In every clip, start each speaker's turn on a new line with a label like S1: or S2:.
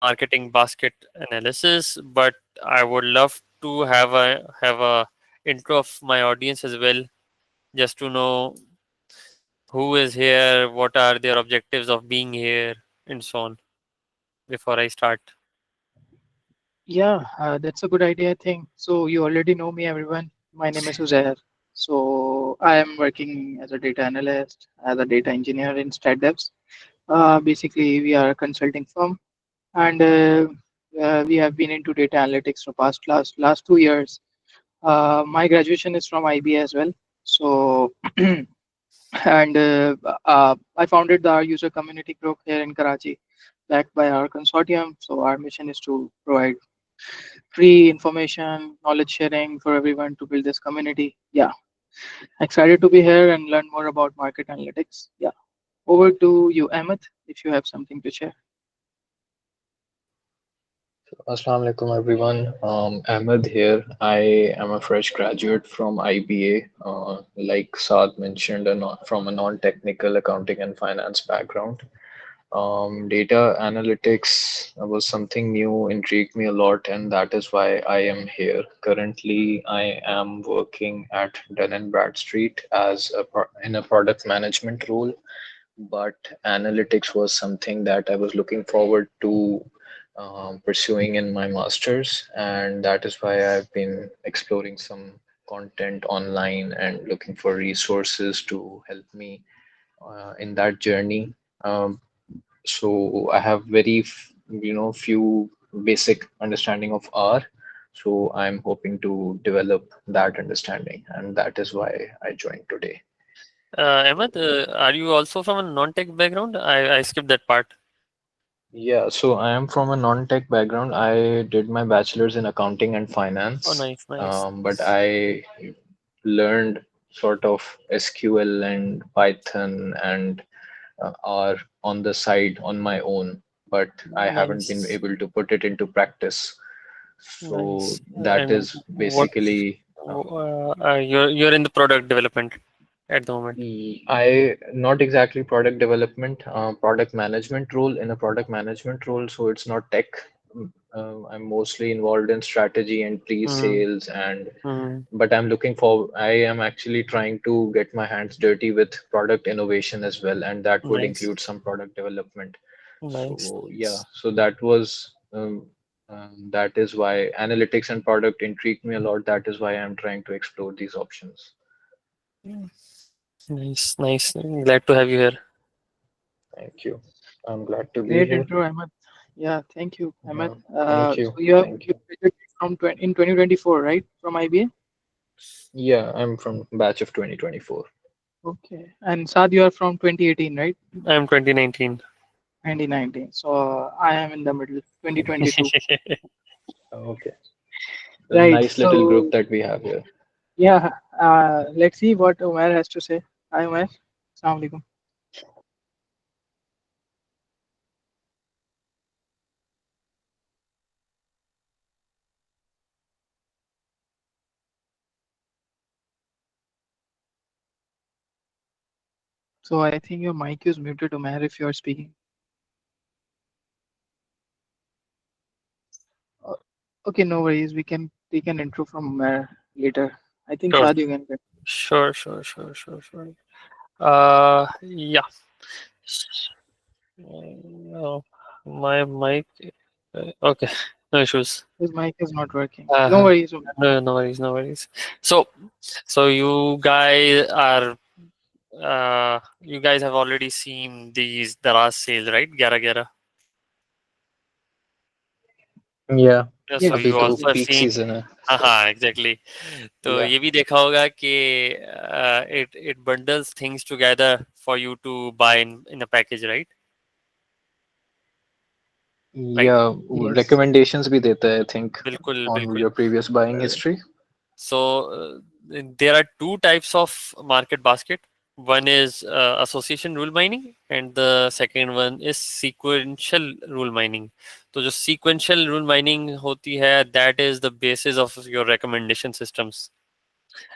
S1: marketing basket analysis, but I would love to have a intro of my audience as well, just to know who is here, what are their objectives of being here, and so on. Before I start.
S2: Yeah, that's a good idea, I think. So you already know me, everyone. My name is Uzair. So I am working as a data analyst, as a data engineer in StatDevs. Basically, we are a consulting firm, and we have been into data analytics for last 2 years. My graduation is from IB as well. So and I founded the user community group here in Karachi, backed by our consortium. So our mission is to provide free information, knowledge sharing for everyone to build this community. Yeah, excited to be here and learn more about market analytics. Yeah, over to you, Ahmed, if you have something to share.
S3: Assalamu alaikum everyone. Ahmed here. I am a fresh graduate from IBA. Like Saad mentioned, from a non-technical accounting and finance background. Data analytics was something new, intrigued me a lot, and that is why I am here. Currently, I am working at Dun& and Bradstreet as in a product management role, but analytics was something that I was looking forward to pursuing in my master's, and that is why I've been exploring some content online and looking for resources to help me in that journey. So I have few basic understanding of R. So I'm hoping to develop that understanding, and that is why I joined today.
S1: Ahmed, are you also from a non-tech background? I skipped that part.
S3: Yeah, so I am from a non-tech background. I did my bachelor's in accounting and
S1: Oh,
S3: finance,
S1: nice, nice.
S3: but I learned sort of SQL and Python and R on the side on my own, but I haven't been
S1: Nice,
S3: able to put it into practice. So
S1: nice.
S3: that
S1: And
S3: is
S1: what
S3: basically
S1: you're in the product development at the moment.
S3: I not exactly product development, product management role in a product management role. So it's not tech. I'm mostly involved in strategy and
S1: Mm,
S3: pre-sales, and
S1: mm,
S3: but I'm looking for. I am actually trying to get my hands dirty with product innovation as well, and that would
S1: nice,
S3: include some product development.
S1: nice,
S3: So yeah,
S1: nice.
S3: so that is why analytics and product intrigued me a lot. That is why I'm trying to explore these options.
S1: Mm, nice, nice. Glad to have you here.
S3: Thank you. I'm glad to be
S2: Great
S3: here.
S2: intro, Ahmed. Yeah, thank you, Ahmed.
S3: Yeah, thank
S2: So
S3: you.
S2: you
S3: Thank you.
S2: graduated in 2024, right, from IBA?
S3: Yeah, I'm from batch of 2024.
S2: Okay, and Saad, you are from 2018, right?
S1: I'm 2019.
S2: 2019. So I am in the middle, 2022.
S3: Okay. A
S2: Right.
S3: nice little
S2: So
S3: group that we have here.
S2: yeah, let's see what Umair has to say. Hi, Umair. Assalamu alaikum. So I think your mic is muted, Umair, if you are speaking. Uh, Okay, no worries. We can take an intro from Umair later. I think
S1: Sure,
S2: Saad, you can get.
S1: sure. Yeah. Oh, my mic. Okay, no issues.
S2: His mic is not working. No
S1: Uh,
S2: worries, Umair.
S1: no, no worries, no worries. So, so you guys are, you guys have already seen these Daraz sales, right? Gyara Gyara.
S3: Yeah,
S1: So
S2: Yes,
S3: अभी
S1: you
S3: तो
S1: also have
S3: peak
S1: seen.
S3: season है. So
S1: हाँ, exactly. तो
S3: yeah,
S1: ये भी देखा होगा कि it bundles things together for you to buy in a package, right? Right?
S3: yeah.
S2: yes.
S3: Recommendations भी देता है, I think,
S1: बिल्कुल,
S3: on
S1: बिल्कुल.
S3: your previous buying
S1: Uh,
S3: history.
S1: So there are two types of market basket. One is association rule mining, and the second one is sequential rule mining. तो जो sequential rule mining होती है, that is the basis of your recommendation systems.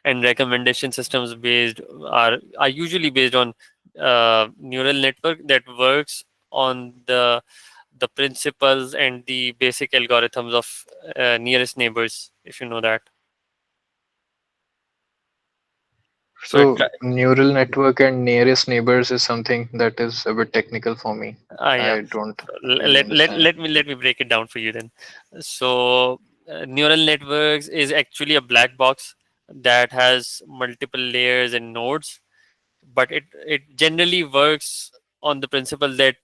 S1: And recommendation systems based are usually based on neural network that works on the principles and the basic algorithms of nearest neighbors, if you know that. So
S3: So neural network and nearest neighbors is something that is a bit technical for me.
S1: yeah.
S3: I don't really understand.
S1: Let me break it down for you then. So neural networks is actually a black box that has multiple layers and nodes, but it generally works on the principle that,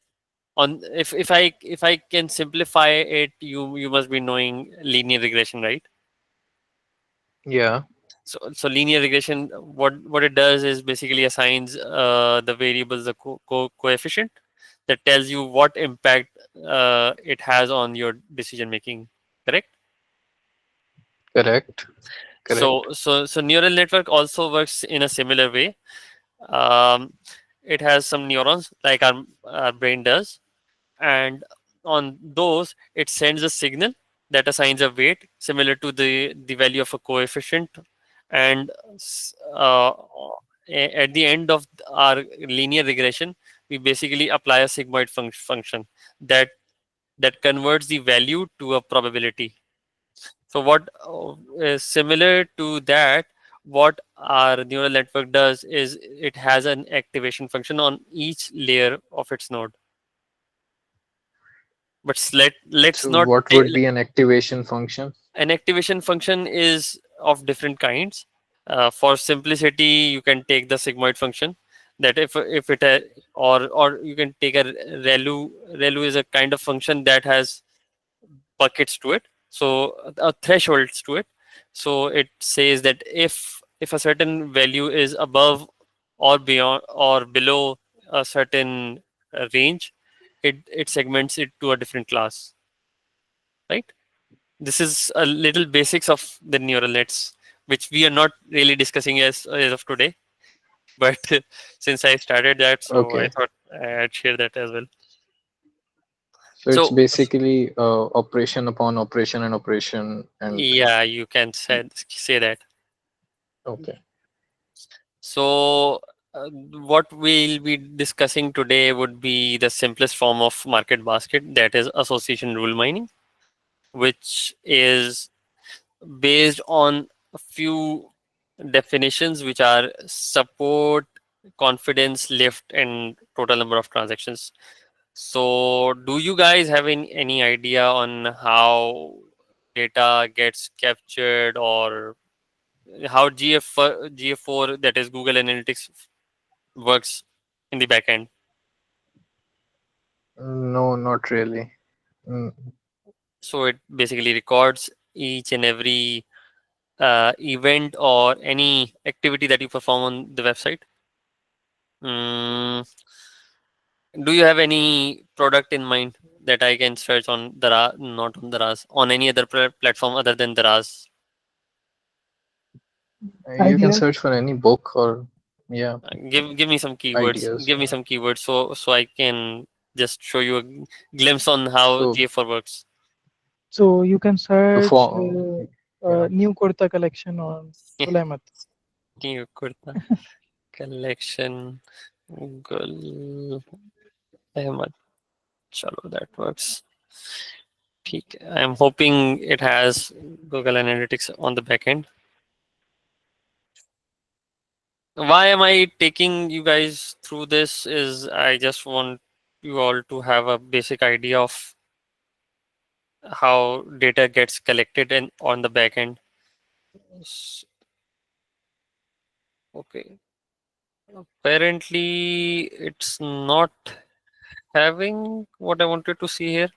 S1: on if I can simplify it, you must be knowing linear regression, right?
S3: Yeah,
S1: So linear regression, what it does is basically assigns the variables a coefficient that tells you what impact it has on your decision making. Correct.
S3: correct, correct.
S1: So neural network also works in a similar way. Um, it has some neurons like our brain does, and on those it sends a signal that assigns a weight similar to the value of a coefficient, and at the end of our linear regression we basically apply a sigmoid function that converts the value to a probability. So what is similar to that, what our neural network does is it has an activation function on each layer of its node. But let's
S3: So
S1: not
S3: what
S1: take,
S3: would be an activation function?
S1: an activation function is of different kinds. For simplicity, you can take the sigmoid function. That if it or you can take a ReLU. ReLU is a kind of function that has buckets to it, so thresholds to it. So it says that if a certain value is above or beyond or below a certain range, it segments it to a different class, right? This is a little basics of the neural nets, which we are not really discussing as of today. But since I started that, so I
S3: Okay,
S1: thought I'd share that as well.
S3: so it's
S1: So
S3: basically operation upon operation and operation and
S1: yeah, you can say that.
S3: okay.
S1: So what we'll be discussing today would be the simplest form of market basket, that is association rule mining, which is based on a few definitions, which are support, confidence, lift, and total number of transactions. So do you guys have any idea on how data gets captured, or how GF4, that is Google Analytics, works in the back end?
S3: No, not really. Mm,
S1: So it basically records each and every event or any activity that you perform on the website. Mm, do you have any product in mind that I can search on Dara, not on Daraz, on any other platform other than Daraz?
S3: you can
S2: Ideas.
S3: search for any book or yeah,
S1: Give me some keywords.
S3: ideas.
S1: Give me some keywords so I can just show you a glimpse on how
S3: So
S1: GA4 works.
S2: So you can
S3: so
S2: search
S3: for yeah.
S2: new kurta collection on Sulaimat.
S1: New Kurta collection, Google Ahmad. Chalo, that works. ठीक है. I'm hoping it has Google Analytics on the back end. Why am I taking you guys through this? Is I just want you all to have a basic idea of how data gets collected and on the back end. Okay. Apparently, it's not having what I wanted to see here.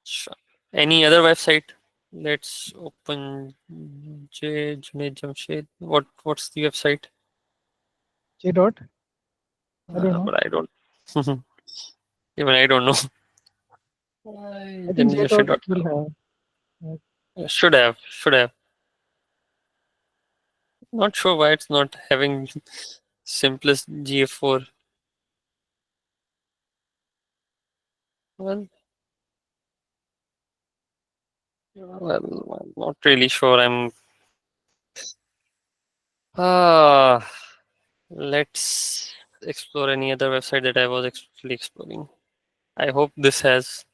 S1: Sure. Any other website? Let's open Junaid Jamshed. What's the website?
S2: J dot. I don't know.
S1: But I don't. Even I don't know.
S2: I think J dot will
S1: Junaid
S2: have.
S1: Should have. Not sure why it's not having simplest GF4. Well, I'm not really sure. I'm ah Let's explore any other website that I was actually exploring. I hope this has.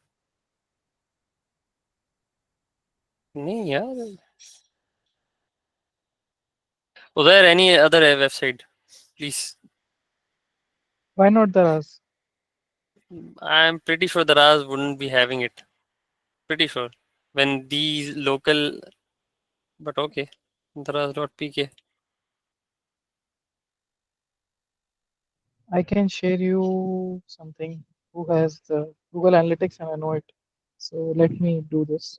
S1: नहीं यार. Was there any other website? Please.
S2: Why not the RAS?
S1: I'm pretty sure the RAS wouldn't be having it. Pretty sure. When these local. But okay. The RAS.pk.
S2: I can share you something who has the Google Analytics and I know it. So let me do this.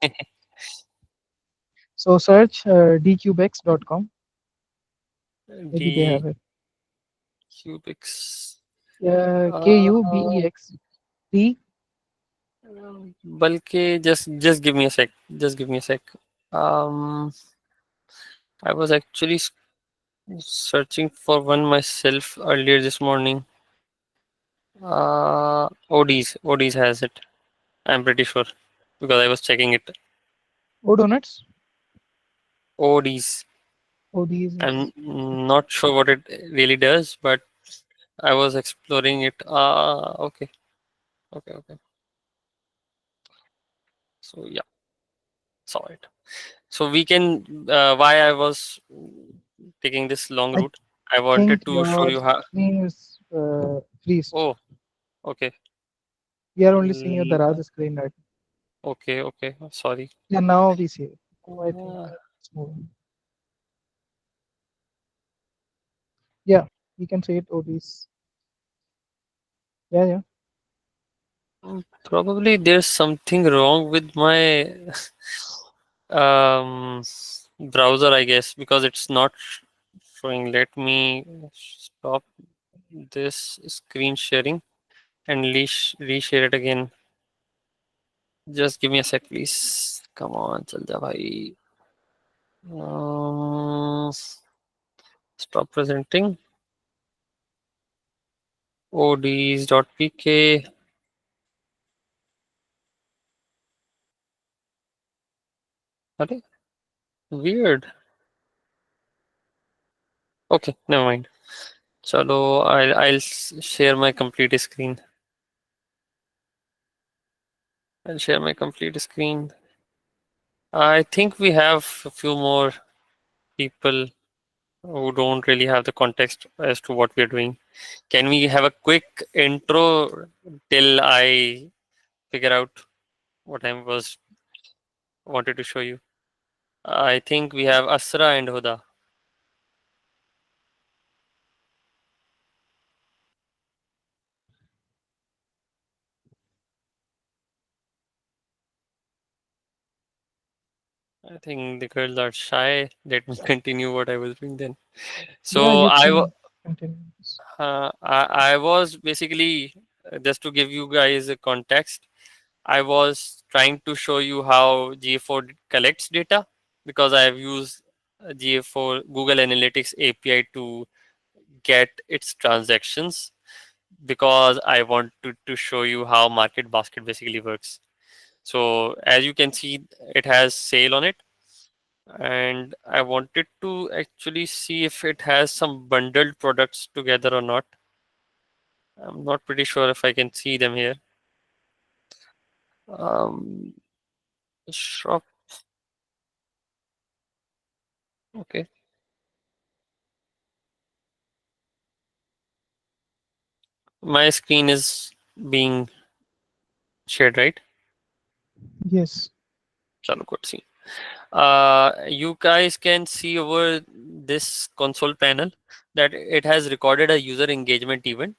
S2: So search dcubex.com. Maybe they have it.
S1: Dcubex.
S2: Kubex. D.
S1: बल्कि just give me a sec. Just give me a sec. Um, I was actually searching for one myself earlier this morning. ODs has it. I'm pretty sure because I was checking it.
S2: O donuts.
S1: ODs.
S2: ODs
S1: I'm
S2: is
S1: not sure what it really does, but I was exploring it. Okay, okay. So yeah, saw it. So we can. Why I was taking this long
S2: I
S1: route. I
S2: think
S1: wanted to show
S2: your
S1: you how.
S2: screen is freezed.
S1: Oh, okay.
S2: We are only seeing the
S1: Mm,
S2: RAS screen right now.
S1: okay. Sorry.
S2: Yeah, now we see it. So I think
S1: Uh,
S2: it's moving. Yeah, we can say it ODs. Yeah.
S1: Probably there's something wrong with my um, browser, I guess, because it's not showing. Let me stop this screen sharing and reshare it again. Just give me a sec, please. Come on, chal ja bhai. Stop presenting. ods.pk. Are weird. Okay, never mind. Chalo, I'll share my complete screen. I'll share my complete screen. I think we have a few more people who don't really have the context as to what we're doing. Can we have a quick intro till I figure out what I was wanted to show you? I think we have Asra and Huda. I think the girls are shy. Let me continue what I was doing then.
S2: Yeah,
S1: So
S2: you can continue this.
S1: I was basically just to give you guys a context. I was trying to show you how GA4 collects data because I have used GA4 Google Analytics API to get its transactions because I wanted to show you how market basket basically works. So as you can see, it has sale on it, and I wanted to actually see if it has some bundled products together or not. I'm not pretty sure if I can see them here. Um, shop. Okay. My screen is being shared, right?
S2: Yes.
S1: Chalo, good. See. You guys can see over this console panel that it has recorded a user engagement event,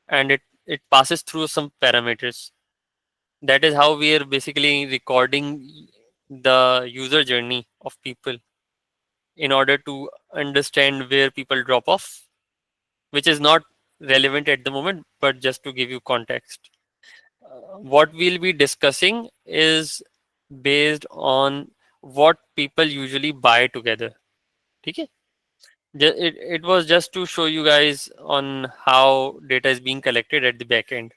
S1: and it passes through some parameters. That is how we are basically recording the user journey of people in order to understand where people drop off, which is not relevant at the moment, but just to give you context. What we'll be discussing is based on what people usually buy together. Okay? It was just to show you guys on how data is being collected at the back end.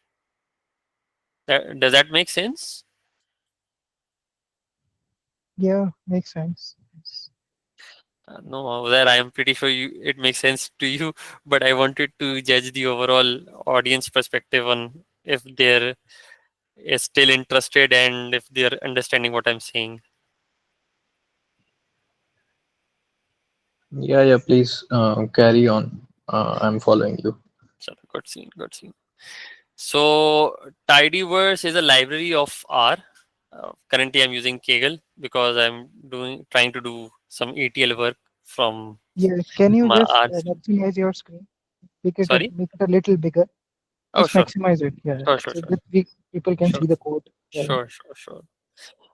S1: Does that make sense?
S2: Yeah, makes sense. Yes.
S1: No, there I am pretty sure you it makes sense to you, but I wanted to judge the overall audience perspective on if they're is still interested and if they're understanding what I'm saying.
S3: Yeah, yeah, please carry on. I'm following you.
S1: So good scene, good scene. So tidyverse is a library of R. Currently, I'm using Kaggle because I'm doing trying to do some ETL work from
S2: Yeah, can you
S1: my
S2: just
S1: R.
S2: maximize your screen?
S1: Sorry.
S2: Make it a little bigger.
S1: Oh,
S2: Just
S1: sure,
S2: maximize it. Yeah,
S1: sure, sure,
S2: so
S1: sure,
S2: that people can
S1: sure,
S2: see the code. Yeah.
S1: sure.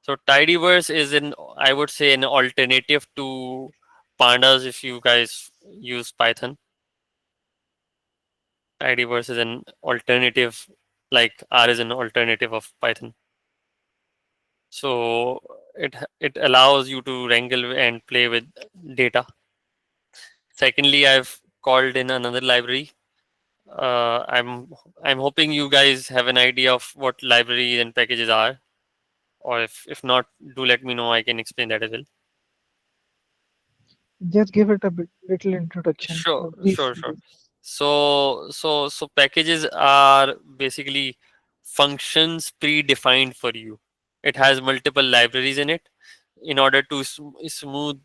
S1: So tidyverse is an I would say an alternative to pandas if you guys use Python. Tidyverse is an alternative, like R is an alternative of Python. So it allows you to wrangle and play with data. Secondly, I've called in another library. I'm hoping you guys have an idea of what libraries and packages are, or if not, do let me know. I can explain that as well.
S2: Just give it a little introduction,
S1: Sure,
S2: brief.
S1: sure, sure. So packages are basically functions predefined for you. It has multiple libraries in it in order to smooth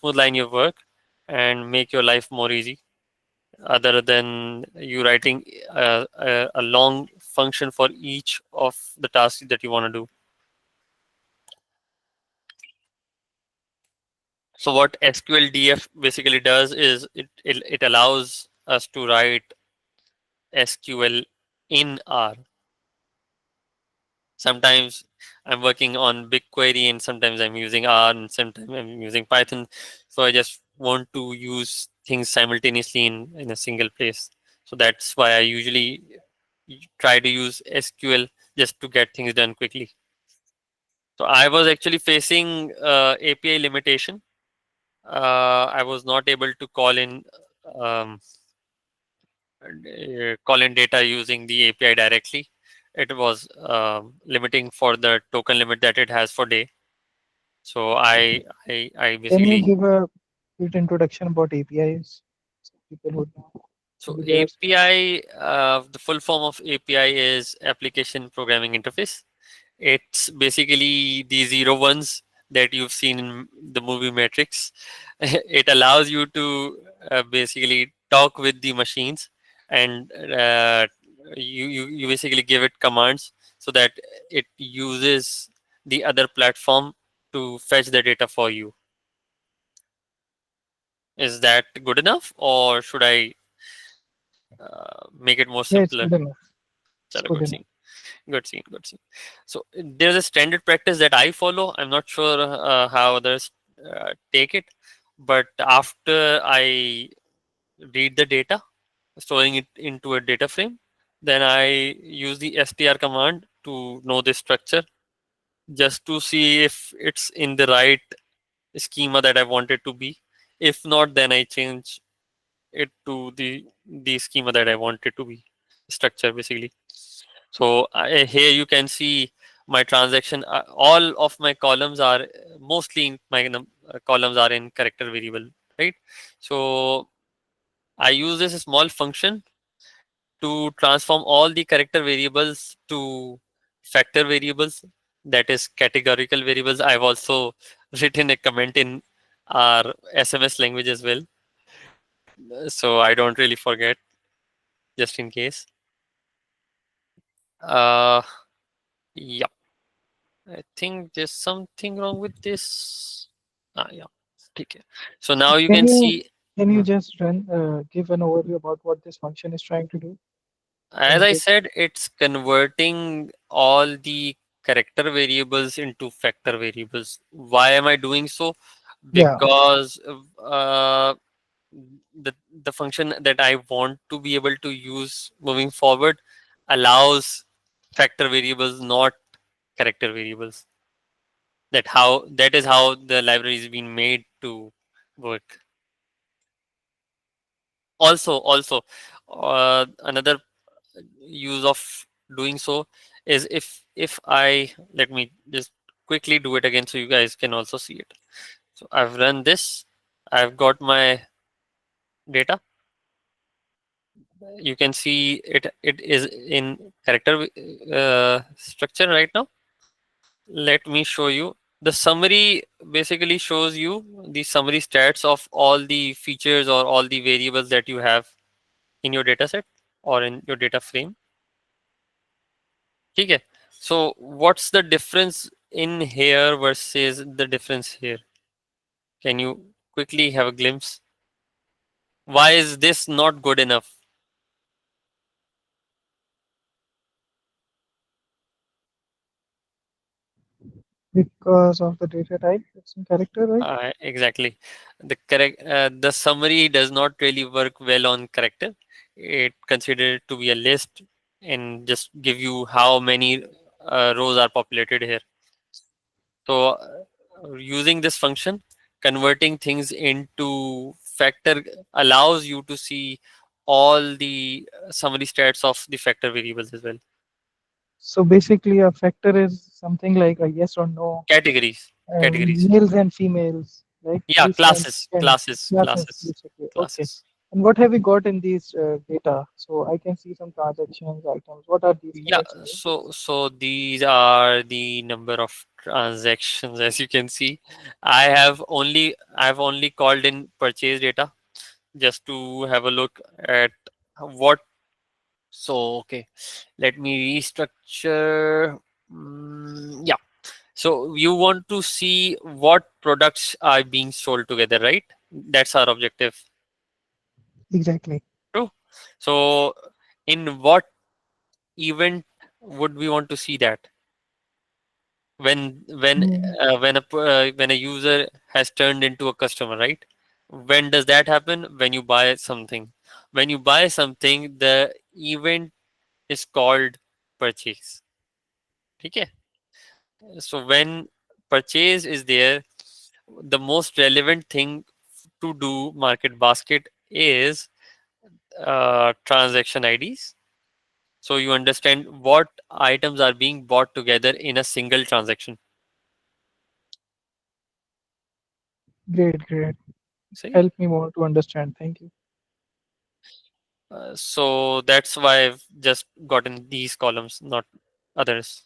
S1: line your work and make your life more easy. Other than you writing a long function for each of the tasks that you want to do. So what SQLDF basically does is it allows us to write SQL in R. Sometimes I'm working on BigQuery and sometimes I'm using R and sometimes I'm using Python. So I just want to use things simultaneously in a single place. So that's why I usually try to use SQL just to get things done quickly. So I was actually facing API limitation. I was not able to um, call in data using the API directly. It was limiting for the token limit that it has for day. So I
S2: Can you
S1: basically
S2: give a quick introduction about APIs so people would know?
S1: so
S2: Maybe they are.
S1: API the full form of API is application programming interface. It's basically the zero ones that you've seen in the movie Matrix. It allows you to basically talk with the machines and you basically give it commands so that it uses the other platform to fetch the data for you. Is that good enough or should I make it more
S2: Yeah, it's
S1: simpler?
S2: good enough. It's
S1: Chalo,
S2: good
S1: good
S2: enough.
S1: scene. Good scene, good scene. So there's a standard practice that I follow. I'm not sure how others take it, but after I read the data, storing it into a data frame, then I use the str command to know the structure, just to see if it's in the right schema that I want it to be. If not, then I change it to the schema that I want it to be. Structure basically. So here you can see my transaction. All of my columns are mostly in my columns are in character variable, right? So I use this small function to transform all the character variables to factor variables, that is categorical variables. I've also written a comment in our SMS language as well, so I don't really forget, just in case. Uh, yeah. I think there's something wrong with this. Yeah. Okay. So now you
S2: Can
S1: can
S2: you
S1: see,
S2: can you
S1: hmm,
S2: just give an overview about what this function is trying to do? Can
S1: as
S2: you
S1: I
S2: take?
S1: said, it's converting all the character variables into factor variables. Why am I doing so?
S2: Yeah.
S1: Because the the function that I want to be able to use moving forward allows factor variables, not character variables. That is how the library is being made to work. Also another use of doing so is if I let me just quickly do it again so you guys can also see it. So I've run this. I've got my data. You can see it is in character structure right now. Let me show you. The summary basically shows you the summary stats of all the features or all the variables that you have in your data set or in your data frame. Okay. So what's the difference in here versus the difference here? Can you quickly have a glimpse? Why is this not good enough?
S2: Because of the data type, it's in character, right?
S1: Exactly. The summary does not really work well on character. It considered to be a list and just give you how many rows are populated here. So using this function, converting things into factor allows you to see all the summary stats of the factor variables as well.
S2: So basically, a factor is something like a yes or no,
S1: Categories, categories.
S2: males and females, like
S1: Yeah,
S2: these
S1: classes,
S2: can
S1: classes,
S2: classes
S1: classes,
S2: basically. Okay.
S1: classes.
S2: And what have we got in these data? So I can see some transactions items. What are these? Can you
S1: Yeah,
S2: explain, please?
S1: so these are the number of transactions as you can see. I've only called in purchase data just to have a look at what. So okay, let me restructure. Yeah, so you want to see what products are being sold together, right? That's our objective.
S2: Exactly.
S1: True. So in what event would we want to see that? when when
S2: Hmm.
S1: when a user has turned into a customer, right? When does that happen? When you buy something. When you buy something, the event is called purchase. Okay. So when purchase is there, the most relevant thing to do market basket is transaction IDs. So you understand what items are being bought together in a single transaction.
S2: Great, great.
S1: See.
S2: Help me more to understand. Thank you.
S1: So that's why I've just gotten these columns, not others.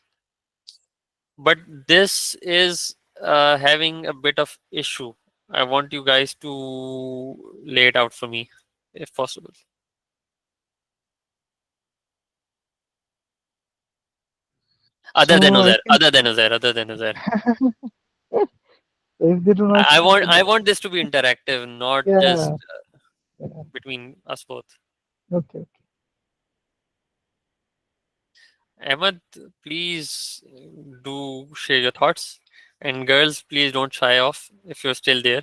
S1: But this is having a bit of issue. I want you guys to lay it out for me, if possible. Other than
S2: So I
S1: Uzair,
S2: can,
S1: other than Uzair, other than Uzair.
S2: if they do not
S1: I
S2: see
S1: want
S2: the,
S1: I want this to be interactive, not just
S2: yeah, yeah.
S1: between us both.
S2: Okay.
S1: Ahmed, please do share your thoughts. And girls, please don't shy off if you're still there.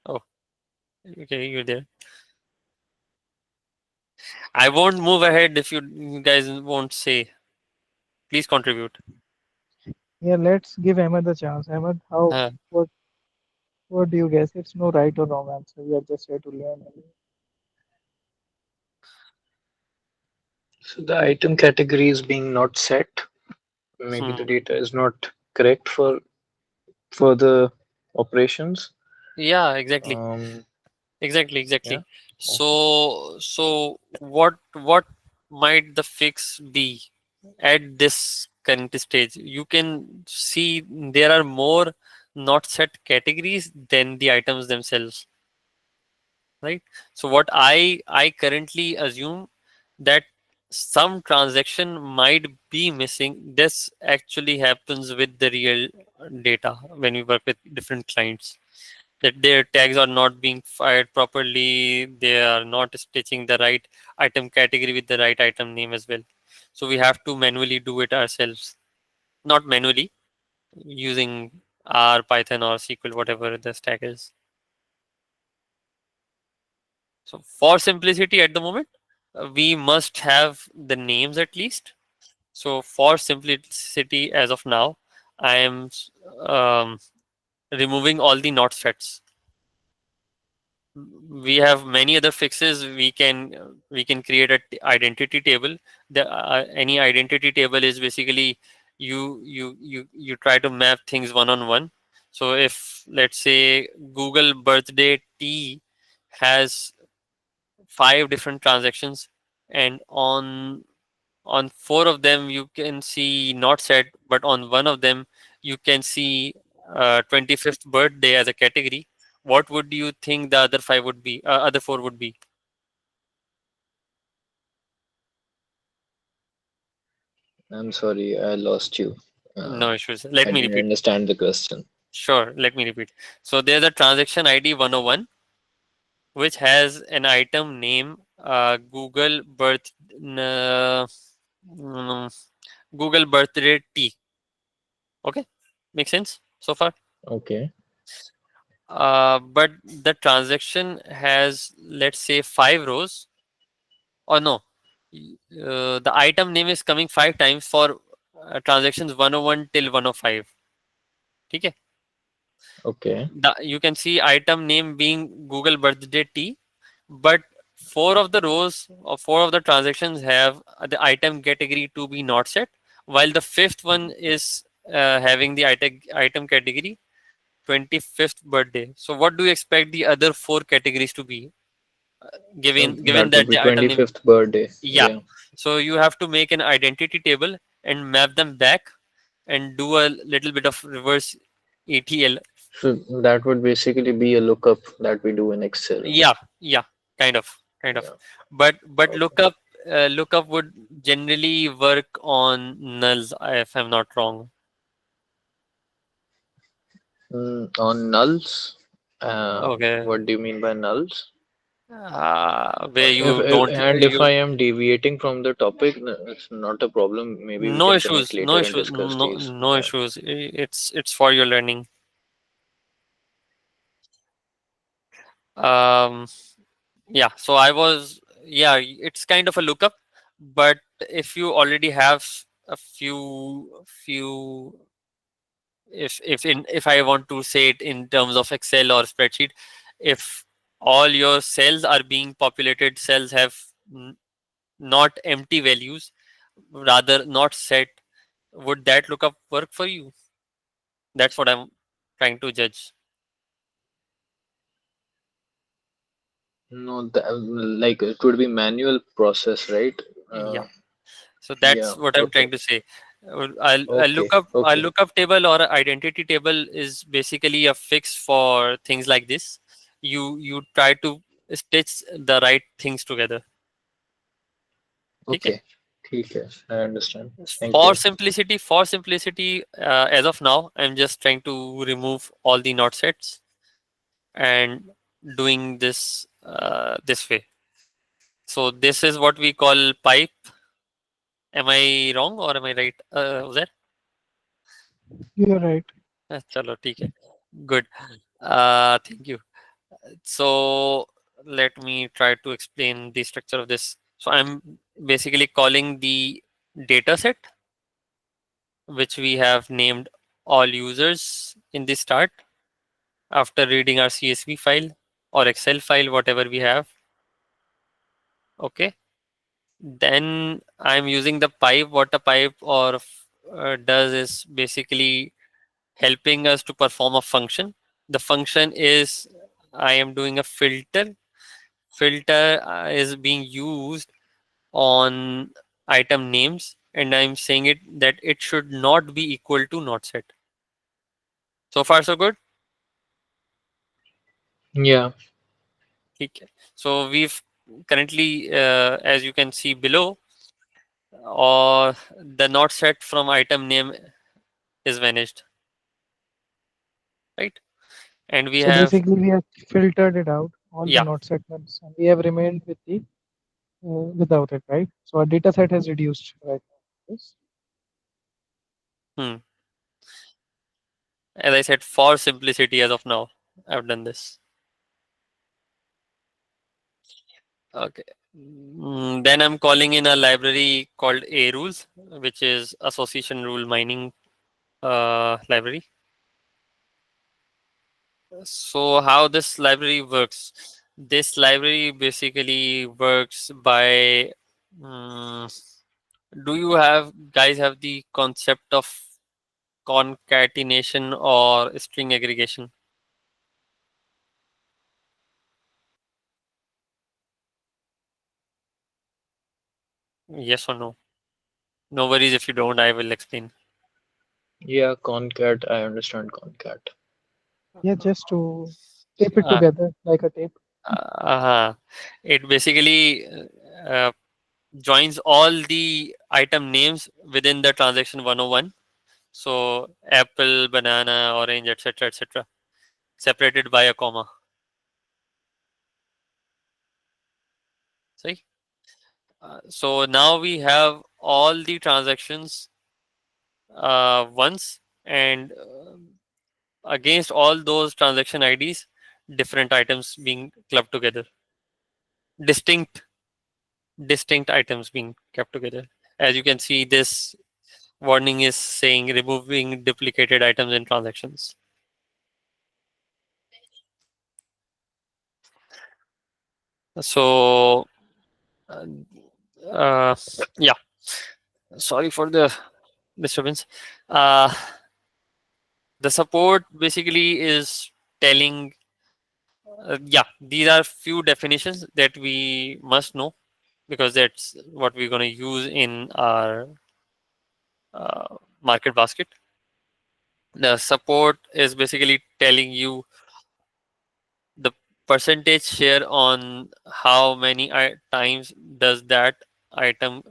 S1: Oh, okay, you're there. I won't move ahead if you guys won't say. Please contribute.
S2: Yeah, let's give Ahmed a chance. Ahmed, how,
S1: Uh,
S2: what, what do you guess? It's no right or wrong answer. We are just here to learn.
S3: So the item category is being not set. Maybe the
S1: hmm.
S3: data is not correct for further operations.
S1: Yeah, exactly,
S3: Um,
S1: exactly,
S3: yeah,
S1: exactly.
S3: possible.
S1: So what might the fix be at this current stage? You can see there are more not set categories than the items themselves, right? So what I currently assume that some transaction might be missing. This actually happens with the real data when we work with different clients, that their tags are not being fired properly, they are not stitching the right item category with the right item name as well. So we have to manually do it ourselves, not manually, using R, Python or SQL, whatever the stack is. So for simplicity at the moment, we must have the names at least. So for simplicity as of now, I am um, removing all the not sets. We have many other fixes. We can create a identity table. The any identity table is basically you try to map things one on one. So if let's say Google birthday T has five different transactions, and on four of them you can see not set, but on one of them you can see 25th birthday as a category. What would you think the other five would be? Other four would be?
S3: I'm sorry, I lost you. Uh,
S1: No issues. Let
S3: I
S1: me
S3: didn't
S1: repeat.
S3: understand the question.
S1: Sure, let me repeat. So there's a transaction ID 101 which has an item name Google birth uh, mm, Google birthday T. Okay, makes sense so far.
S3: Okay,
S1: But the transaction has, let's say, five rows, or no, the item name is coming five times for transactions 101 till 105. Okay,
S3: okay,
S1: you can see item name being Google birthday T, but four of the rows or four of the transactions have the item category to be not set, while the fifth one is having the item category 25th birthday. So what do you expect the other four categories to be, given
S3: that would
S1: that
S3: be
S1: the item name?
S3: 25th birthday.
S1: Yeah.
S3: Yeah,
S1: So you have to make an identity table and map them back and do a little bit of reverse ETL.
S3: so that would basically be a lookup that we do in Excel.
S1: Yeah, yeah, kind of.
S3: Yeah,
S1: But
S3: okay.
S1: lookup would generally work on nulls, if I'm not wrong.
S3: On nulls,
S1: Okay.
S3: what do you mean by nulls?
S1: Where you
S3: If
S1: don't
S3: and if
S1: you
S3: I am deviating from the topic, it's not a problem. Maybe we
S1: no
S3: can connect
S1: issues, no
S3: later and
S1: issues,
S3: discuss these.
S1: no
S3: Yeah.
S1: issues. It's for your learning. Um, yeah. So I was, yeah. It's kind of a lookup, but if you already have a few, if I want to say it in terms of Excel or spreadsheet, if all your cells are being populated, cells have not empty values, rather not set, would that lookup work for you? That's what I'm trying to judge.
S3: No, like it would be manual process, right?
S1: Yeah.
S3: Uh,
S1: So
S3: yeah.
S1: that's what I'm
S3: Okay.
S1: trying to say.
S3: Okay.
S1: A
S3: Okay.
S1: lookup table or a identity table is basically a fix for things like this. You try to stitch the right things together. Okay.
S3: Okay. Okay. I understand. Thank
S1: For
S3: you.
S1: simplicity, as of now, I'm just trying to remove all the not sets and doing this this way. So this is what we call pipe. Am I wrong or am I right? Was that?
S2: You're right.
S1: चलो ठीक है. Good. Thank you. So let me try to explain the structure of this. So I'm basically calling the data set, which we have named all users in the start after reading our CSV file or Excel file, whatever we have. Okay. Then I'm using the pipe. What a pipe does is basically helping us to perform a function. The function is I am doing a filter. Filter is being used on item names, and I'm saying it that it should not be equal to not set. So far, so good.
S3: Yeah.
S1: ठीक है. So we've currently, as you can see below, or the not set from item name is vanished, right? And we
S2: So
S1: have,
S2: basically, we have filtered it out, all the
S1: yeah,
S2: not segments, and we have remained with the without it, right? So our data set has reduced right now. Yes.
S1: hmm. As I said, for simplicity, as of now, I've done this. Okay. Then I'm calling in a library called A rules, which is association rule mining library. So how this library works? This library basically works by. mm, do you have guys have the concept of concatenation or string aggregation? Yes or no? No worries if you don't, I will explain.
S3: Yeah, concat. I understand concat.
S2: Yeah, just to tape it
S1: Uh,
S2: together like a tape.
S1: uh, it basically joins all the item names within the transaction 101. So apple, banana, orange, etc., etc., separated by a comma. See? So now we have all the transactions once, and against all those transaction IDs, different items being clubbed together. Distinct, distinct items being kept together. As you can see, this warning is saying removing duplicated items in transactions. So, uh, uh, yeah, sorry for the disturbance. Uh, the support basically is telling, yeah, these are few definitions that we must know because that's what we're going to use in our market basket. The support is basically telling you the percentage share on how many times does that item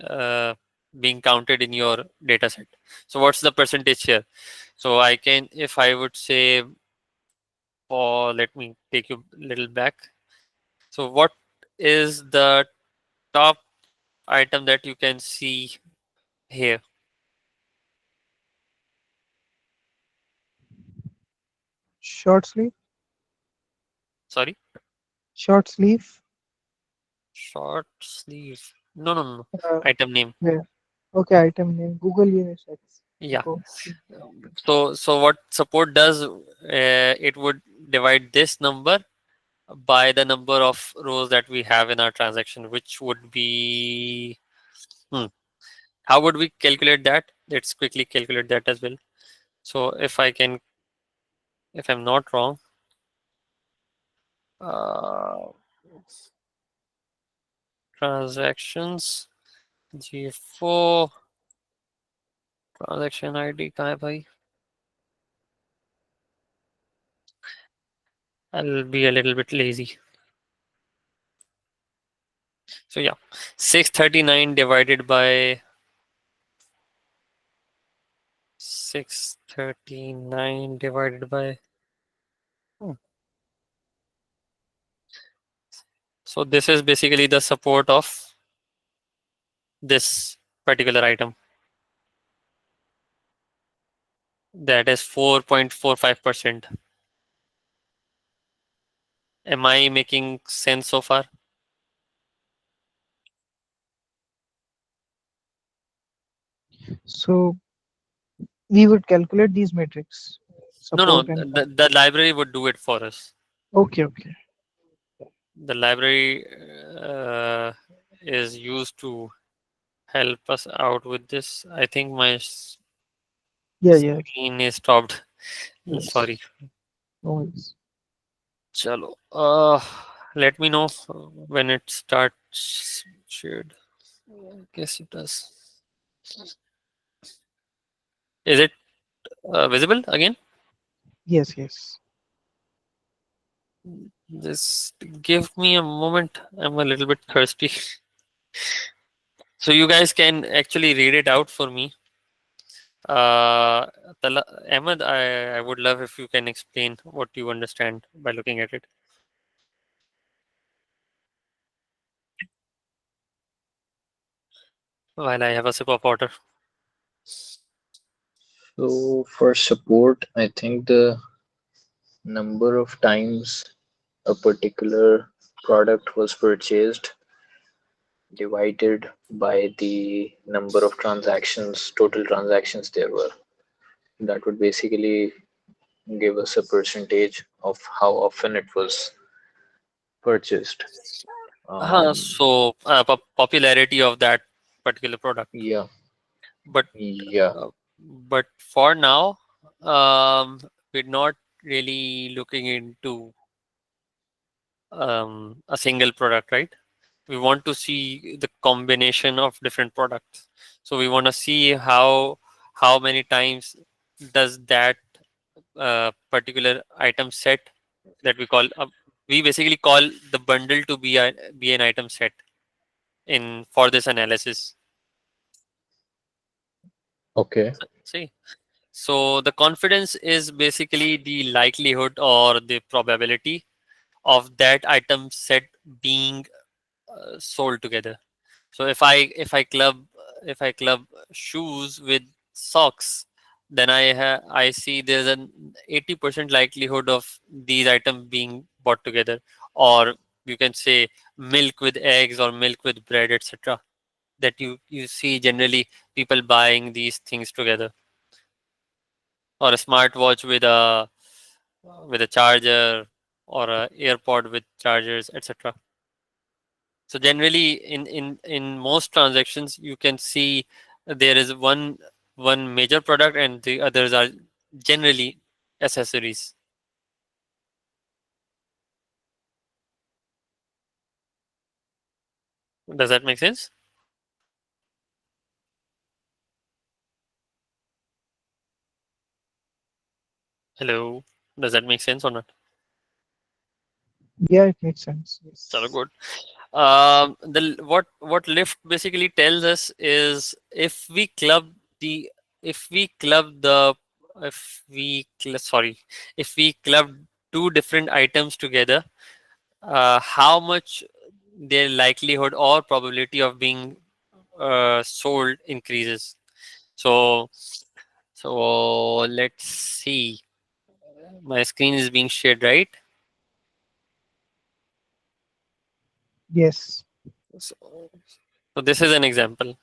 S1: uh, being counted in your data set. So what's the percentage share? So I can, if I would say, or let me take you a little back. So what is the top item that you can see here?
S2: Short sleeve,
S1: Sorry,
S2: short sleeve.
S1: short sleeve. No, no, no, no.
S2: Uh,
S1: Item name.
S2: yeah. Okay, item name. Google Unisex.
S1: Yeah.
S2: Echo.
S1: So what support does, it would divide this number by the number of rows that we have in our transaction, which would be, hmm, how would we calculate that? Let's quickly calculate that as well. So if I can, if I'm not wrong, uh, transactions G4 transaction ID कहाँ है भाई? I'll be a little bit lazy. So yeah, 639 divided by 639 divided by, hmm, so this is basically the support of this particular item, that is 4.45%. Am I making sense so far?
S2: So we would calculate these metrics,
S1: No, no,
S2: support and
S1: the library would do it for us.
S2: okay, okay.
S1: The library is used to help us out with this. I think my
S2: Yeah, yeah,
S1: screen is stopped.
S2: yes.
S1: Sorry.
S2: No worries.
S1: Chalo. Let me know when it starts shared. I guess it does. Is it visible again?
S2: Yes, yes.
S1: Just give me a moment. I'm a little bit thirsty. So you guys can actually read it out for me. Uh, Ahmed, I would love if you can explain what you understand by looking at it while I have a sip of water.
S3: So for support, I think the number of times a particular product was purchased divided by the number of transactions, total transactions there were. That would basically give us a percentage of how often it was purchased. Um,
S1: So popularity of that particular product.
S3: yeah,
S1: But
S3: yeah.
S1: But for now, we're not really looking into a single product, right? We want to see the combination of different products. So we want to see how many times does that particular item set that we basically call the bundle to be an item set in for this analysis.
S3: Okay.
S1: See, so the confidence is basically the likelihood or the probability of that item set being sold together. So if I club shoes with socks, then I see there's an 80% likelihood of these items being bought together, or you can say milk with eggs or milk with bread, etc. That you see generally people buying these things together, or a smartwatch with a charger, or a AirPod with chargers, etc. So generally, in most transactions, you can see there is one major product and the others are generally accessories. Does that make sense? Hello, does that make sense or not?
S2: Yeah, it makes sense.
S1: Chalo,
S2: Yes.
S1: good. What lift basically tells us is the if we club the sorry, if we club two different items together, how much their likelihood or probability of being sold increases. So, so let's see. My screen is being shared, right?
S2: Yes.
S1: So, so this is an example.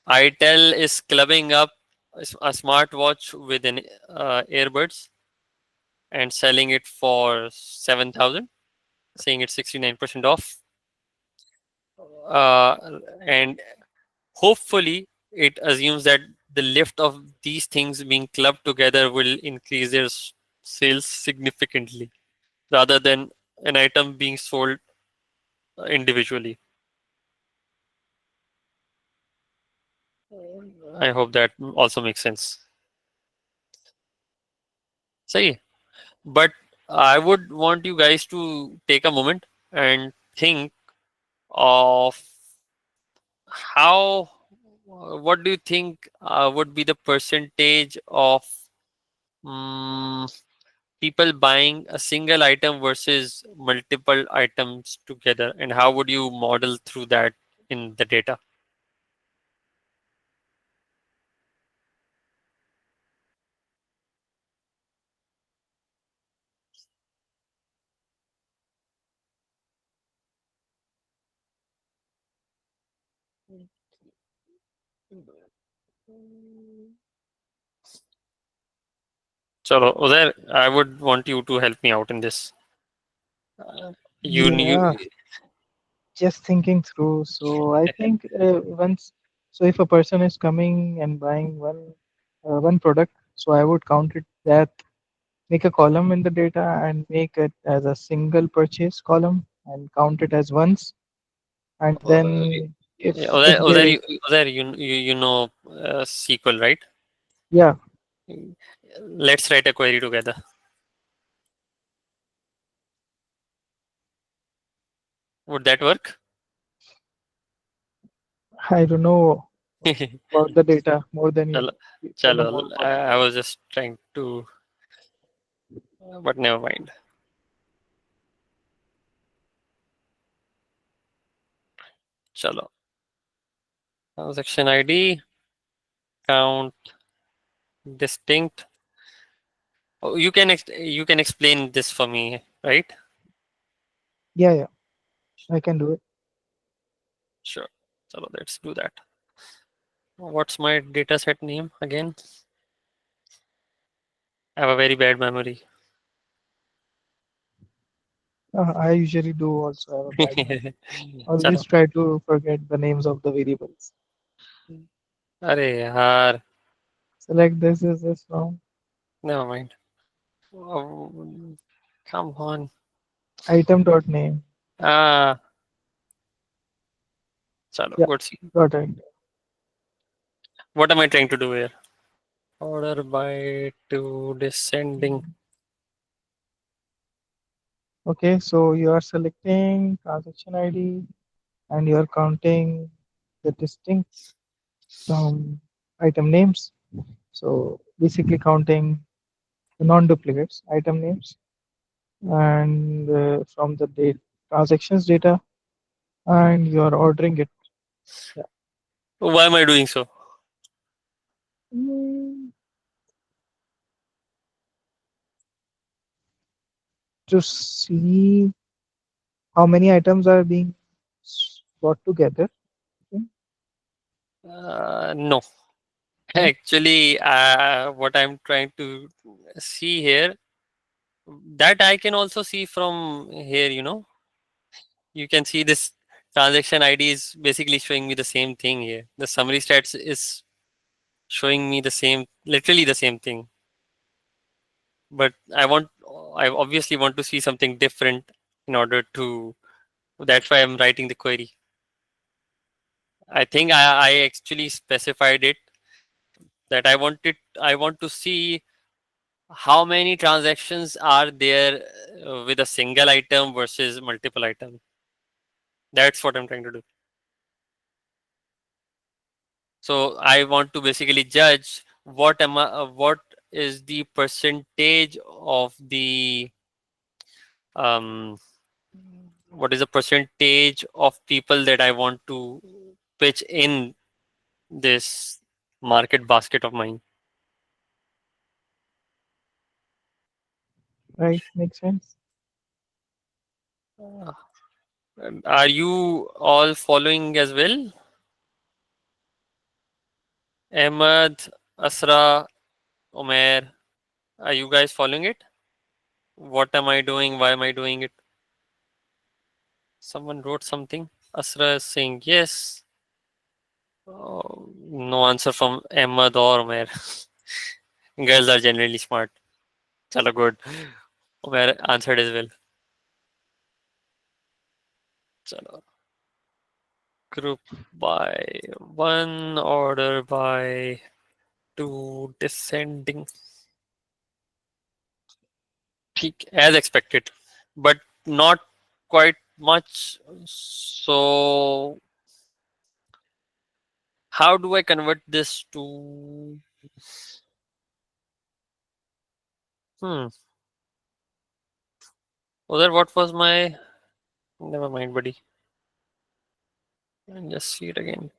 S1: ITEL is clubbing up a smartwatch with an earbuds and selling it for 7,000, saying it's 69% off. Uh, and hopefully, it assumes that the lift of these things being clubbed together will increase their sales significantly rather than an item being sold individually. I hope that also makes sense. See, but I would want you guys to take a moment and think of how, what do you think would be the percentage of mm people buying a single item versus multiple items together, and how would you model through that in the data? So Uzair, I would want you to help me out in this. You
S2: Yeah. Just thinking through. So I think so if a person is coming and buying one product, so I would count it that make a column in the data and make it as a single purchase column and count it as once. And
S1: uh,
S2: then if
S1: Uzair,
S2: there
S1: Uzair,
S2: is,
S1: Uzair, you know SQL, right?
S2: yeah,
S1: Let's write a query together. Would that work?
S2: I don't know about the data more than you
S1: Chalo,
S2: know. You know
S1: chalo.
S2: more about
S1: I was just trying to, but never mind. Chalo. Transaction ID, count, distinct. Oh, you can explain this for me, right?
S2: Yeah, yeah, I can do it.
S1: Sure. So let's do that. What's my data set name again? I have a very bad memory.
S2: I usually do also have a bad memory. Always
S1: Chalo.
S2: try to forget the names of the variables.
S1: अरे यार
S2: Select this is this from
S1: Never mind. Oh, come on.
S2: item dot name.
S1: Ah, chalo,
S2: Yeah,
S1: good. See.
S2: got it.
S1: What am I trying to do here? Order by to descending.
S2: Okay, so you are selecting transaction ID and you are counting the distinct from item names. So basically counting the non-duplicates item names and from the date transactions data, and you are ordering it. Yeah.
S1: Why am I doing so?
S2: Mm, to see how many items are being brought together. Okay.
S1: No.
S2: No?
S1: Actually, what I'm trying to see here, that I can also see from here, you can see this transaction ID is basically showing me the same thing here. The summary stats is showing me the same, literally the same thing. But I obviously want to see something different in order to, that's why I'm writing the query. I think I actually specified it that I want to see how many transactions are there with a single item versus multiple item. That's what I'm trying to do. So I want to basically judge what is the percentage of the um what is the percentage of people that I want to pitch in this market basket of mine.
S2: Right, makes sense.
S1: Uh, Are you all following as well? Ahmad, Asra, Omer, are you guys following it? What am I doing? Why am I doing it? Someone wrote something. Asra is saying yes. Oh, no answer from Ahmad or Omer. Girls are generally smart. Chalo, good. Omer answered as well. Chalo. Group by one, order by two, descending. Peak as expected, but not quite much. So, how do I convert this to? Hmm. What was my? Never mind, buddy. And just see it again.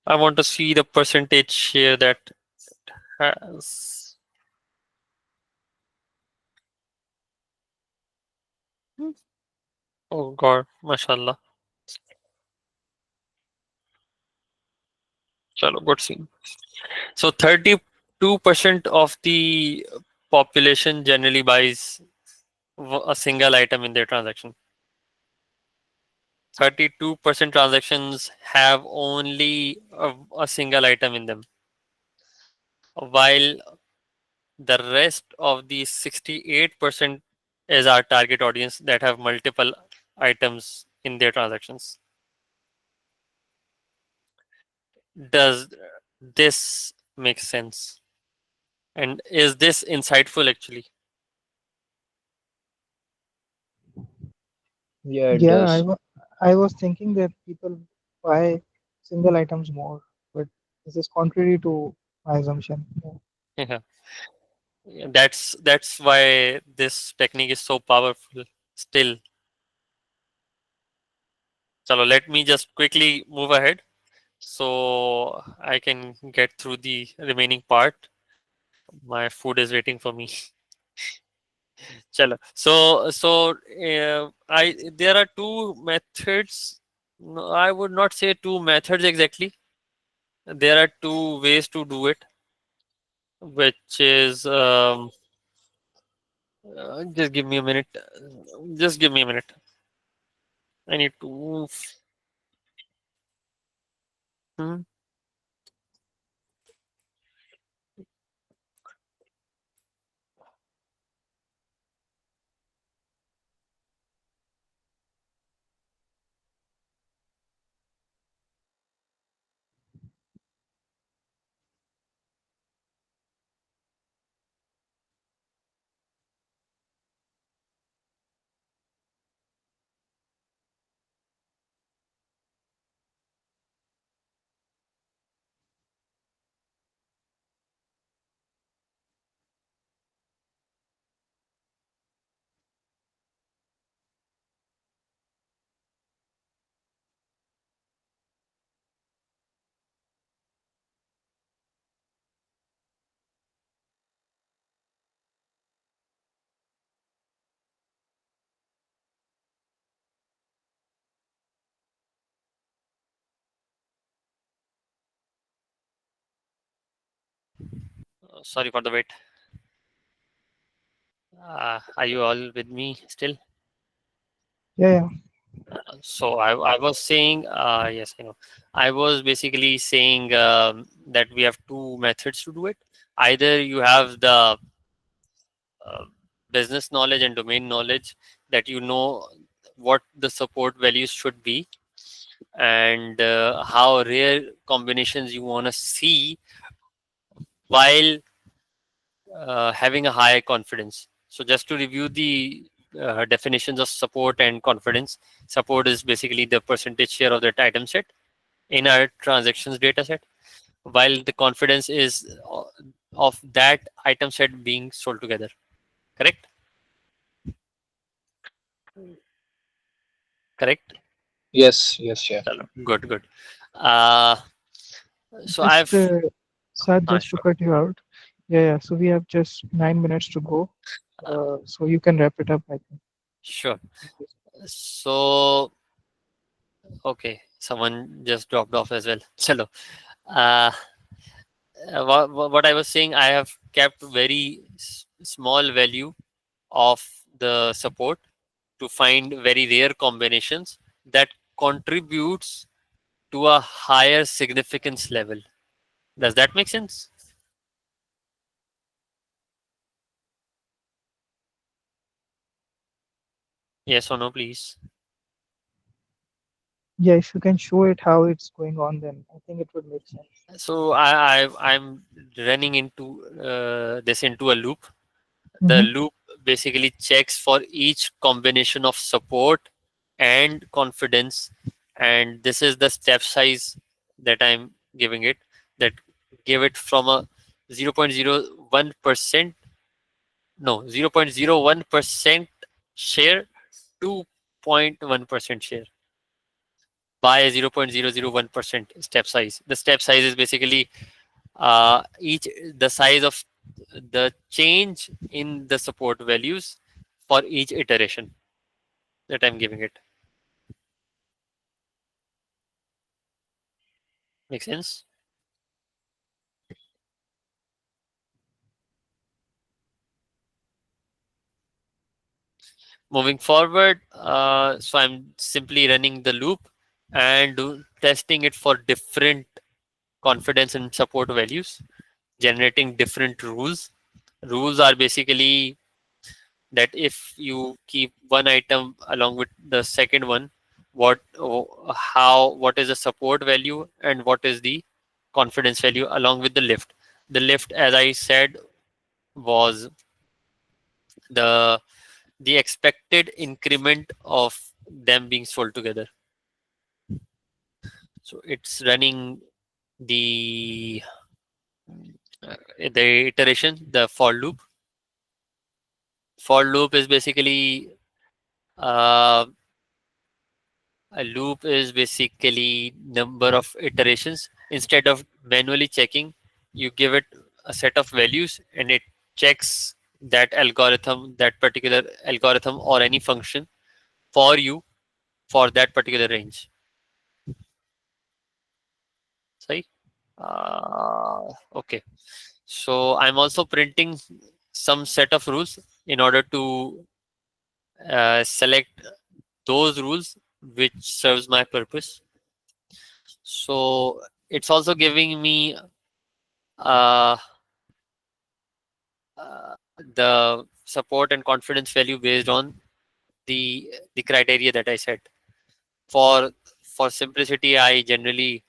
S1: I want to see the percentage here that has. Hmm. Oh God, mashallah. Chalo, good scene. So 32% of the population generally buys a single item in their transaction. 32% transactions have only a single item in them, while the rest of the 68% is our target audience that have multiple items in their transactions. Does this make sense? And is this insightful actually?
S3: Yeah, it
S2: Yeah,
S3: does.
S2: I was thinking that people buy single items more, but this is contrary to my assumption. Yeah.
S1: Yeah. That's why this technique is so powerful still. Chalo, let me just quickly move ahead so I can get through the remaining part. My food is waiting for me. Chalo. I there are two methods. No, I would not say two methods exactly. There are two ways to do it, which is just give me a minute. Just give me a minute. I need to. Hmm. Sorry for the wait. Are you all with me still?
S2: Yeah, yeah.
S1: So I was saying, yes, I know. I was basically saying that we have two methods to do it. Either you have the uh, business knowledge and domain knowledge, that you know what the support values should be, and how rare combinations you want to see while having a high confidence. So just to review the definitions of support and confidence. Support is basically the percentage share of that item set in our transactions data set, while the confidence is of that item set being sold together. Correct? Correct?
S3: Yes, yes, yeah.
S1: Chalo, good, good. Uh, so
S2: Just
S1: I've
S2: Sad, just to
S1: sure.
S2: cut you out. Yeah, yeah. So we have just 9 minutes to go.
S1: uh,
S2: So you can wrap it up, I think.
S1: sure. So okay, someone just dropped off as well. Chalo. Uh, what I was saying, I have kept very small value of the support to find very rare combinations that contributes to a higher significance level. Does that make sense? Yes or no, please.
S2: Yeah, if you can show it how it's going on, then I think it would make sense.
S1: So I'm running into this into a loop. The
S2: Mm-hmm.
S1: loop basically checks for each combination of support and confidence, and this is the step size that I'm giving it. That give it from a 0.01%, no, 0.01% share to 0.1% share by 0.001% step size. The step size is basically each the size of the change in the support values for each iteration that I'm giving it. Make sense? Moving forward, so I'm simply running the loop and testing it for different confidence and support values, generating different rules. Rules are basically that if you keep one item along with the second one, what is the support value and what is the confidence value along with the lift. The lift, as I said, was the the expected increment of them being sold together. So it's running the the iteration, the for loop. For loop is basically uh, a loop is basically number of iterations. Instead of manually checking, you give it a set of values and it checks that particular algorithm or any function for you for that particular range. Sorry. Okay. So I'm also printing some set of rules in order to select those rules which serves my purpose. So it's also giving me uh, the support and confidence value based on the criteria that I set. For for simplicity, I generally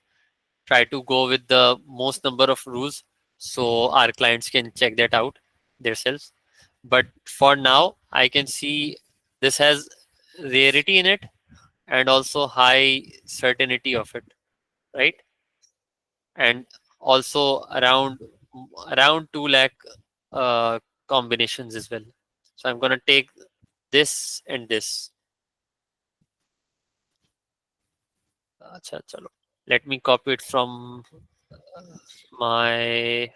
S1: try to go with the most number of rules so our clients can check that out themselves. But for now, I can see this has rarity in it and also high certainty of it, right? And also around 2 lakh uh, combinations as well. So I'm gonna take this and this. Acha, chalo. Let me copy it from my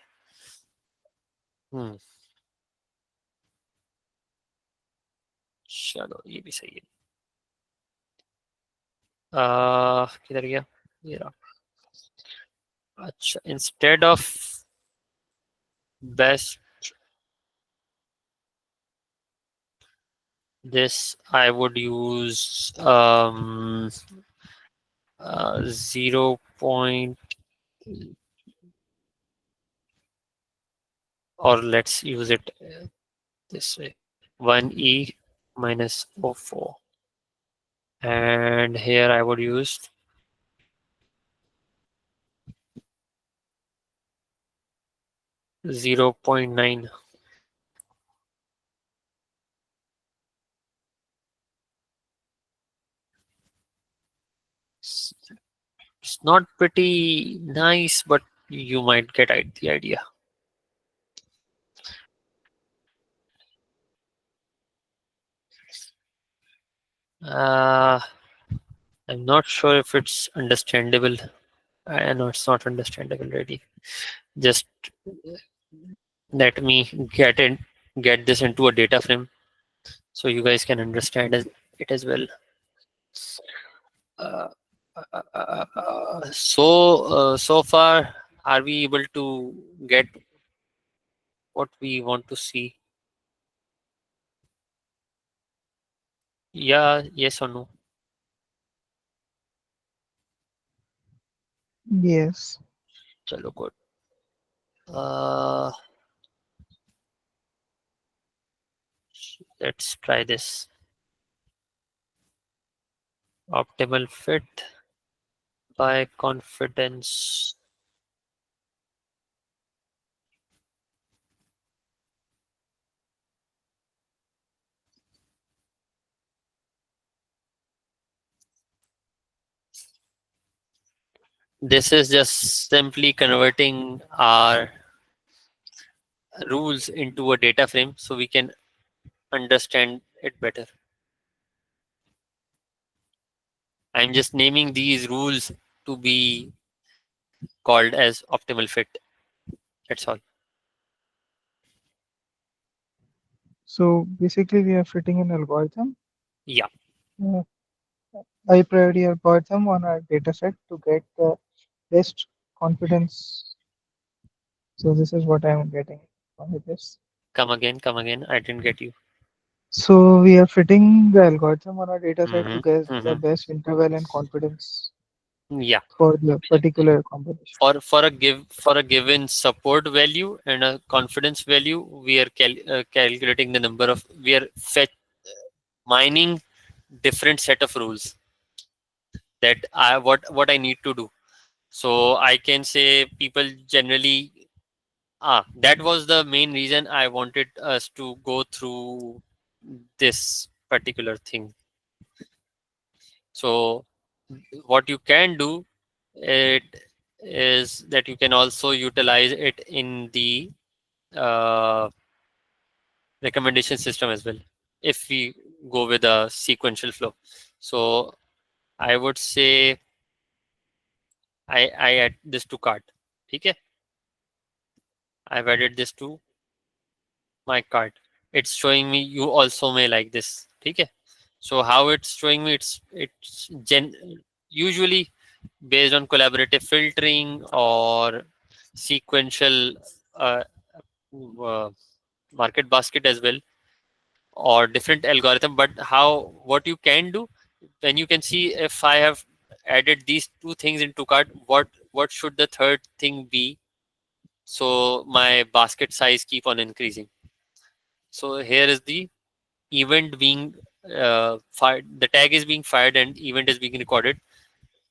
S1: hmm, चलो ये भी सही है किधर गया ये रहा अच्छा instead of best this I would use 0 point or let's use it this way 1e minus O4 and here I would use 0.9. It's not pretty nice, but you might get the idea. Uh, I'm not sure if it's understandable. I know it's not understandable really. Just let me get this into a data frame so you guys can understand it as well. Uh, so far, are we able to get what we want to see? Yeah, yes or no?
S2: Yes.
S1: Chalo good. Uh, let's try this. Optimal fit by confidence. This is just simply converting our rules into a data frame so we can understand it better. I'm just naming these rules to be called as optimal fit. That's all.
S2: So basically, we are fitting an algorithm,
S1: Yeah.
S2: uh, high priority algorithm on our data set to get the best confidence. So this is what I am getting from this.
S1: Come again. Come again. I didn't get you.
S2: So we are fitting the algorithm on our data set to
S1: Hmm.
S2: get the
S1: Hmm.
S2: best interval and confidence
S1: Yeah.
S2: for the particular combination.
S1: For a given support value and a confidence value, we are calculating the number of we are fetch mining different set of rules that I what I need to do. So I can say people generally that was the main reason I wanted us to go through this particular thing. So what you can do it is that you can also utilize it in the uh, recommendation system as well if we go with a sequential flow. So I would say I add this to cart. Okay, I've added this to my cart. It's showing me you also may like this. Okay, so how it's showing me it's usually based on collaborative filtering or sequential uh, uh, market basket as well or different algorithm. But how what you can do when you can see if I have added these two things into cart, what what should the third thing be so my basket size keep on increasing? So here is the event being fired. The tag is being fired and event is being recorded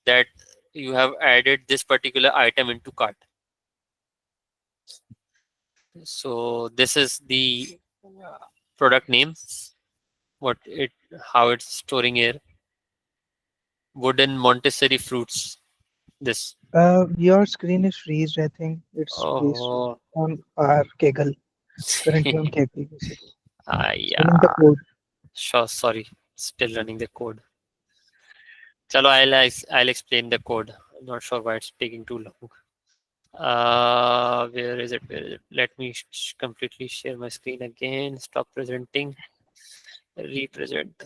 S1: that you have added this particular item into cart. So this is the product name, what it how it's storing here. Wooden Montessori fruits. This.
S2: Your screen is freezed. I think it's based
S1: Oh,
S2: on our Kaggle. Currently on Kaggle, basically. It's running the
S1: yeah.
S2: code.
S1: Sure. Sorry. Still running the code. Chalo, I'll explain the code. I'm not sure why it's taking too long. Where is it? Where is it? Let me completely share my screen again. Stop presenting. Represent.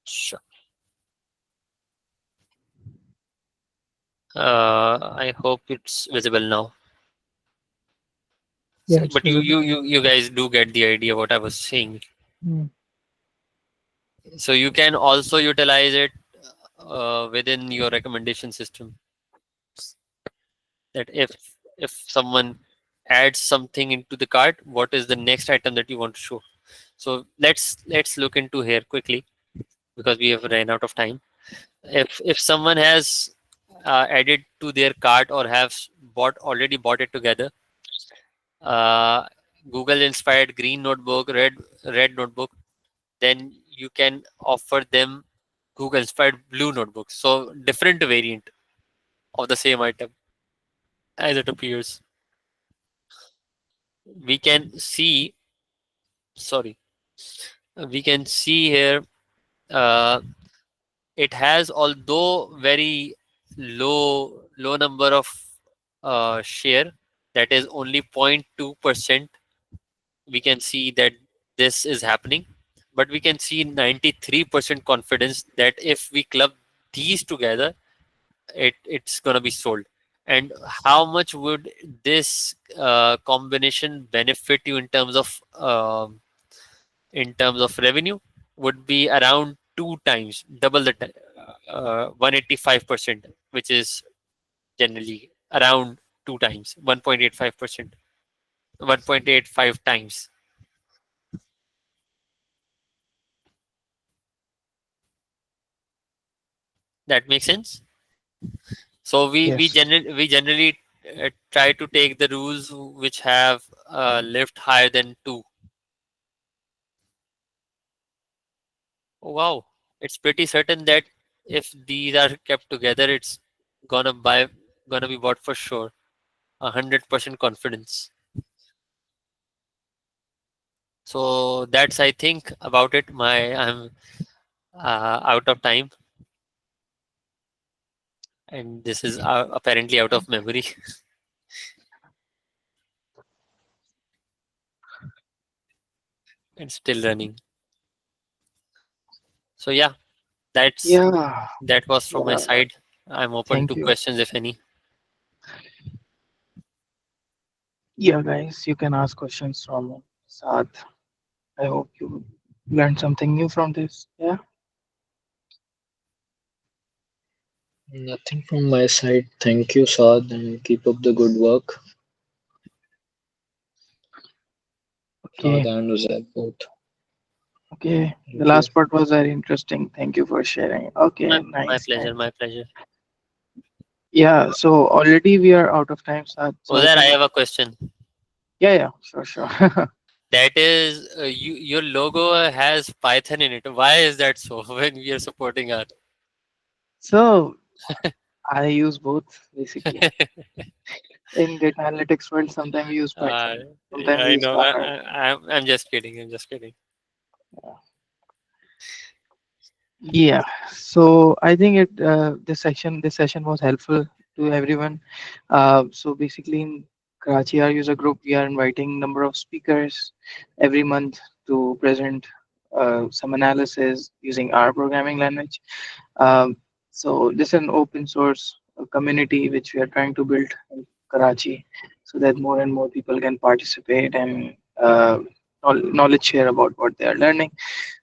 S1: Sure. I hope it's visible now.
S2: Yeah,
S1: So,
S2: it's
S1: but you,
S2: visible.
S1: you, you, you guys do get the idea what I was saying.
S2: Hmm.
S1: So you can also utilize it within your recommendation system. That if someone adds something into the cart, what is the next item that you want to show? So let's look into here quickly because we have ran out of time. If someone has added to their cart or have bought it together, uh, Google inspired green notebook, red notebook, then you can offer them Google inspired blue notebook. So different variant of the same item as it appears. We can see, sorry, we can see here uh, it has, although very low number of share, that is only 0.2%. We can see that this is happening, but we can see 93% confidence that if we club these together, it's gonna be sold. And how much would this combination benefit you in terms of revenue? Would be around two times, double the 185%, which is generally around two times, 1.85%, 1.85 times. That makes sense. So
S2: Yes.
S1: we generally try to take the rules which have lift higher than two. Oh, wow, it's pretty certain that if these are kept together, it's gonna buy gonna be bought for sure. 100% confidence. So that's I think about it. I'm out of time, and this is apparently out of memory and still running. So yeah, that's
S2: Yeah.
S1: that was from my
S2: Yeah.
S1: side. I'm open
S2: Thank
S1: to
S2: you.
S1: questions if any.
S2: Yeah, guys, you can ask questions from Saad. I hope you learned something new from this. Yeah.
S3: Nothing from my side. Thank you, Saad, and keep up the good work. Saad
S2: Okay.
S3: and Uzair both.
S2: Okay. The
S3: Thank you.
S2: last part was very interesting. Thank you for sharing. Okay.
S1: My
S2: Nice.
S1: pleasure.
S2: Nice.
S1: My pleasure.
S2: Yeah. So already we are out of time, Saad. So
S1: Was
S2: I
S1: there? I
S2: think,
S1: have a question.
S2: yeah, yeah, sure, sure.
S1: That is, your logo has Python in it. Why is that so? When we are supporting our,
S2: So I use both basically. In data analytics world, sometimes we use
S1: uh,
S2: Python, sometimes
S1: yeah,
S2: we
S1: I
S2: use
S1: know.
S2: Star.
S1: I'm just kidding. I'm just kidding.
S2: Yeah, so I think this session was helpful to everyone. So basically, in Karachi, our user group, we are inviting number of speakers every month to present some analysis using our programming language. Um, so this is an open source community which we are trying to build in Karachi, so that more and more people can participate and knowledge share about what they are learning.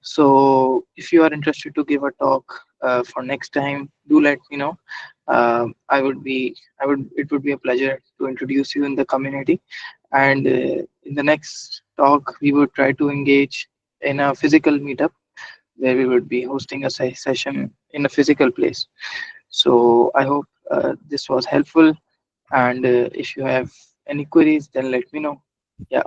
S2: So if you are interested to give a talk for next time, do let me know. It would be a pleasure to introduce you in the community. And in the next talk, we would try to engage in a physical meetup where we would be hosting a session in a physical place. So I hope this was helpful. And if you have any queries, then let me know. Yeah.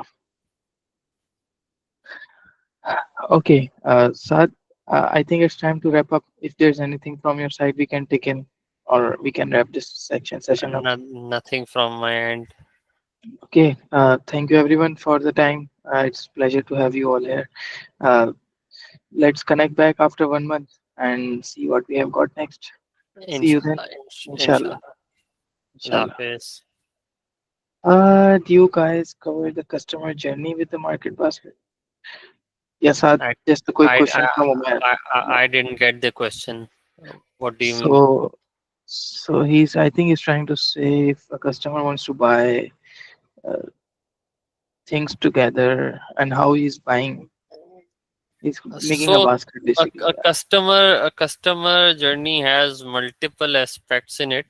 S2: Okay. Saad, I think it's time to wrap up. If there's anything from your side, we can take in, or we can wrap this session up.
S1: Nothing from my end.
S2: Okay. Thank you everyone for the time. It's a pleasure to have you all here. Uh, let's connect back after 1 month and see what we have got next. See you then.
S1: Inshallah,
S2: Inshallah.
S1: inshallah. Allah
S2: Inshallah.
S1: Hafiz.
S2: Do you guys cover the customer journey with the market basket? Yes,
S1: I,
S2: just a quick question from Umair.
S1: I didn't get the question. What do you mean?
S2: So, I think he's trying to say if a customer wants to buy uh, things together and how he's buying, he's making a
S1: So
S2: basket basically. Yeah.
S1: a customer journey has multiple aspects in it.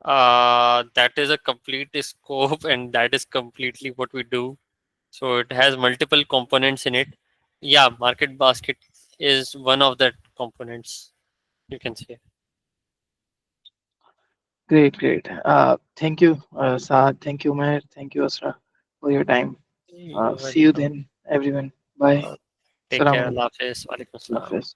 S1: That is a complete scope, and that is completely what we do. So it has multiple components in it. Yeah, market basket is one of the components, you can say.
S2: Great, great. Thank you, Saad. Thank you, Umair. Thank you, Asra, for your time.
S1: You're
S2: See you
S1: welcome.
S2: then, everyone. Bye.
S1: Uh, Take
S2: Assalamu
S1: care.
S2: alaikum.
S1: Allah Hafiz. Walaikum
S2: Allah
S1: Assalam.
S2: Hafiz.